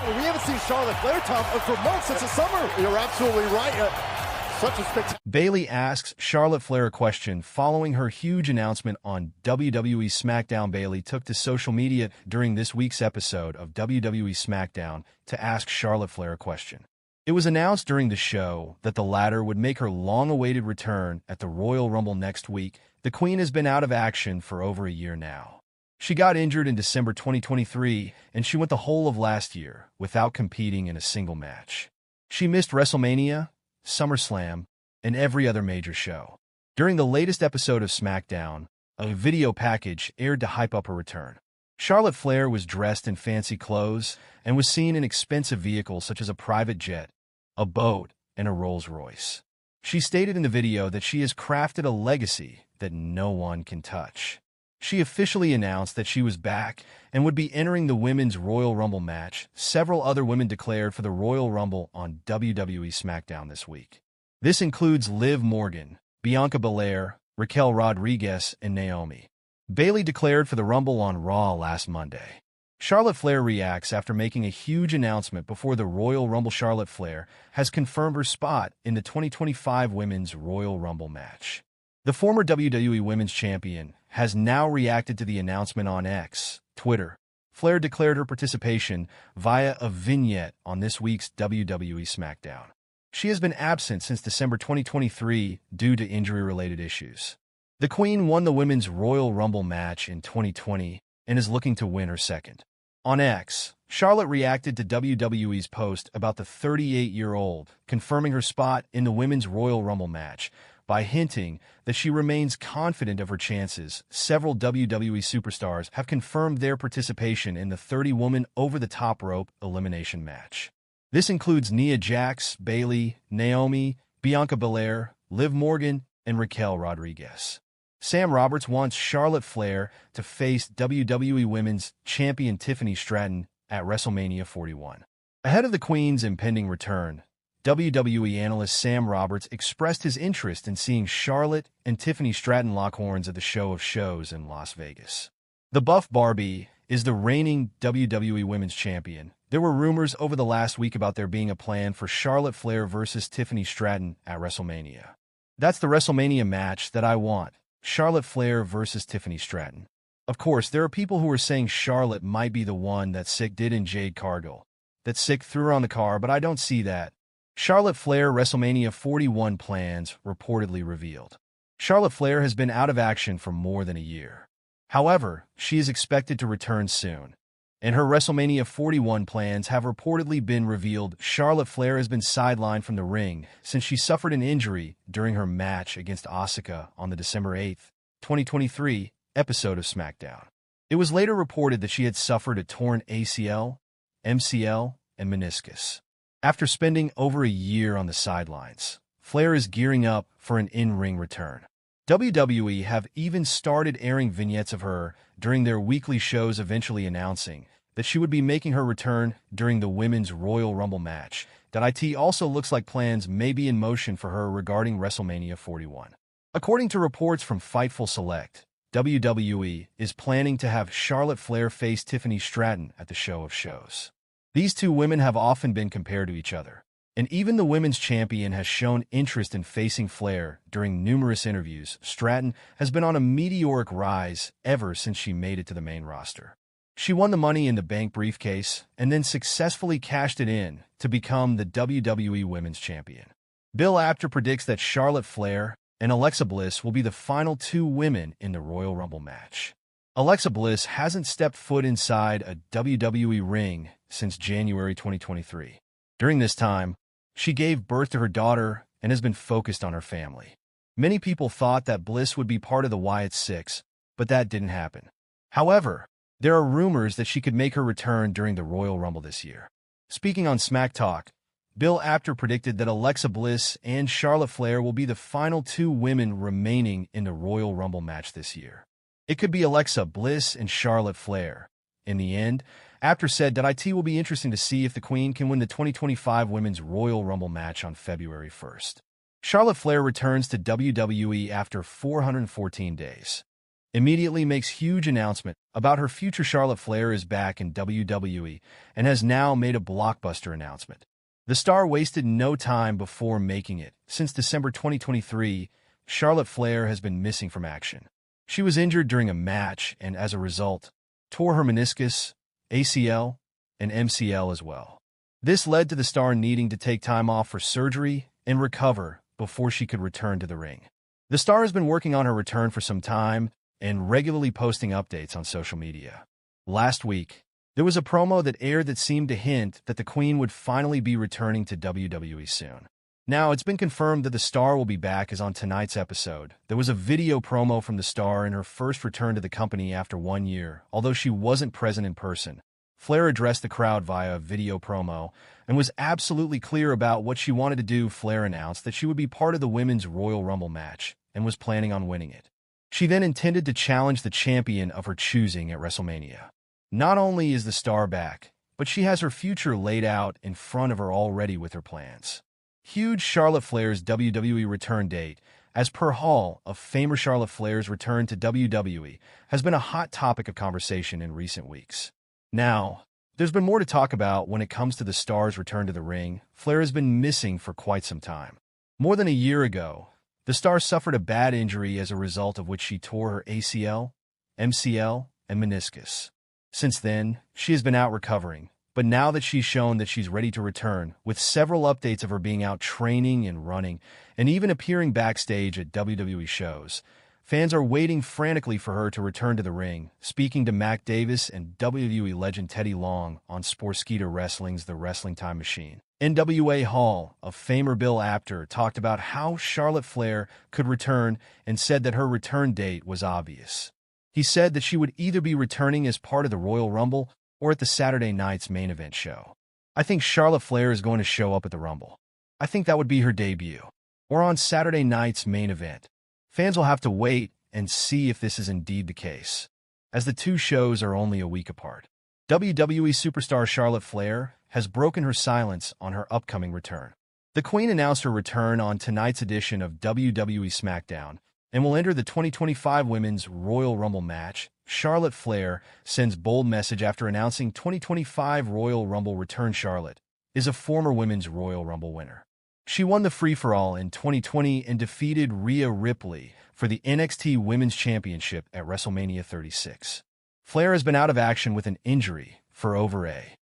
We haven't seen Charlotte Flair, Tom, for months since the summer. You're absolutely right. Such a spectacular. Bayley asks Charlotte Flair a question following her huge announcement on WWE SmackDown. Bayley took to social media during this week's episode of WWE SmackDown to ask Charlotte Flair a question. It was announced during the show that the latter would make her long-awaited return at the Royal Rumble next week. The Queen has been out of action for over a year now. She got injured in December 2023, and she went the whole of last year without competing in a single match. She missed WrestleMania, SummerSlam, and every other major show. During the latest episode of SmackDown, a video package aired to hype up her return. Charlotte Flair was dressed in fancy clothes and was seen in expensive vehicles such as a private jet, a boat, and a Rolls-Royce. She stated in the video that she has crafted a legacy that no one can touch. She officially announced that she was back and would be entering the Women's Royal Rumble match. Several other women declared for the Royal Rumble on WWE SmackDown this week. This includes Liv Morgan, Bianca Belair, Raquel Rodriguez, and Naomi. Bayley declared for the Rumble on Raw last Monday. Charlotte Flair reacts after making a huge announcement before the Royal Rumble. Charlotte Flair has confirmed her spot in the 2025 Women's Royal Rumble match. The former WWE Women's Champion has now reacted to the announcement on X, Twitter. Flair declared her participation via a vignette on this week's WWE SmackDown. She has been absent since December 2023 due to injury-related issues. The Queen won the Women's Royal Rumble match in 2020 and is looking to win her second. On X, Charlotte reacted to WWE's post about the 38-year-old, confirming her spot in the Women's Royal Rumble match by hinting that she remains confident of her chances. Several WWE superstars have confirmed their participation in the 30-woman over-the-top rope elimination match. This includes Nia Jax, Bayley, Naomi, Bianca Belair, Liv Morgan, and Raquel Rodriguez. Sam Roberts wants Charlotte Flair to face WWE Women's Champion Tiffany Stratton at WrestleMania 41. Ahead of the Queen's impending return, WWE analyst Sam Roberts expressed his interest in seeing Charlotte and Tiffany Stratton lock horns at the Show of Shows in Las Vegas. The Buff Barbie is the reigning WWE Women's Champion. There were rumors over the last week about there being a plan for Charlotte Flair versus Tiffany Stratton at WrestleMania. That's the WrestleMania match that I want. Charlotte Flair versus Tiffany Stratton. Of course, there are people who are saying Charlotte might be the one that Sick did in Jade Cargill, that Sick threw her on the car, but I don't see that. Charlotte Flair WrestleMania 41 plans reportedly revealed. Charlotte Flair has been out of action for more than a year. However, she is expected to return soon, and her WrestleMania 41 plans have reportedly been revealed. Charlotte Flair has been sidelined from the ring since she suffered an injury during her match against Asuka on the December 8, 2023 episode of SmackDown. It was later reported that she had suffered a torn ACL, MCL, and meniscus. After spending over a year on the sidelines, Flair is gearing up for an in-ring return. WWE have even started airing vignettes of her during their weekly shows, eventually announcing that she would be making her return during the Women's Royal Rumble match. It also looks like plans may be in motion for her regarding WrestleMania 41. According to reports from Fightful Select, WWE is planning to have Charlotte Flair face Tiffany Stratton at the Show of Shows. These two women have often been compared to each other, and even the Women's Champion has shown interest in facing Flair during numerous interviews. Stratton has been on a meteoric rise ever since she made it to the main roster. She won the Money in the Bank briefcase and then successfully cashed it in to become the WWE Women's Champion. Bill Apter predicts that Charlotte Flair and Alexa Bliss will be the final two women in the Royal Rumble match. Alexa Bliss hasn't stepped foot inside a WWE ring since January 2023. During this time, she gave birth to her daughter and has been focused on her family. Many people thought that Bliss would be part of the Wyatt Six, but that didn't happen. However, there are rumors that she could make her return during the Royal Rumble this year. Speaking on Smack Talk, Bill Apter predicted that Alexa Bliss and Charlotte Flair will be the final two women remaining in the Royal Rumble match this year. It could be Alexa Bliss and Charlotte Flair. In the end, Apter said that it will be interesting to see if the Queen can win the 2025 Women's Royal Rumble match on February 1st. Charlotte Flair returns to WWE after 414 days. immediately makes huge announcement about her future. Charlotte Flair is back in WWE and has now made a blockbuster announcement. The star wasted no time before making it. Since December 2023, Charlotte Flair has been missing from action. She was injured during a match and, as a result, tore her meniscus, ACL, and MCL as well. This led to the star needing to take time off for surgery and recover before she could return to the ring. The star has been working on her return for some time and regularly posting updates on social media. Last week, there was a promo that aired that seemed to hint that the Queen would finally be returning to WWE soon. Now, it's been confirmed that the star will be back as on tonight's episode. There was a video promo from the star in her first return to the company after 1 year, although she wasn't present in person. Flair addressed the crowd via a video promo and was absolutely clear about what she wanted to do. Flair announced that she would be part of the Women's Royal Rumble match and was planning on winning it. She then intended to challenge the champion of her choosing at WrestleMania. Not only is the star back, but she has her future laid out in front of her already with her plans. Huge Charlotte Flair's WWE return date, as per Hall of Famer Charlotte Flair's return to WWE, has been a hot topic of conversation in recent weeks. Now, there's been more to talk about when it comes to the star's return to the ring. Flair has been missing for quite some time. More than a year ago, the star suffered a bad injury as a result of which she tore her ACL, MCL, and meniscus. Since then, she has been out recovering, but now that she's shown that she's ready to return, with several updates of her being out training and running, and even appearing backstage at WWE shows, fans are waiting frantically for her to return to the ring. Speaking to Mac Davis and WWE legend Teddy Long on Sportskeeda Wrestling's The Wrestling Time Machine, NWA Hall of Famer Bill Apter talked about how Charlotte Flair could return and said that her return date was obvious. He said that she would either be returning as part of the Royal Rumble or at the Saturday night's main event show. I think Charlotte Flair is going to show up at the Rumble. I think that would be her debut. Or on Saturday night's main event. Fans will have to wait and see if this is indeed the case, as the two shows are only a week apart. WWE superstar Charlotte Flair has broken her silence on her upcoming return. The Queen announced her return on tonight's edition of WWE SmackDown and will enter the 2025 Women's Royal Rumble match. Charlotte Flair sends bold message after announcing 2025 Royal Rumble return. Charlotte is a former Women's Royal Rumble winner. She won the free-for-all in 2020 and defeated Rhea Ripley for the NXT Women's Championship at WrestleMania 36. Flair has been out of action with an injury for over a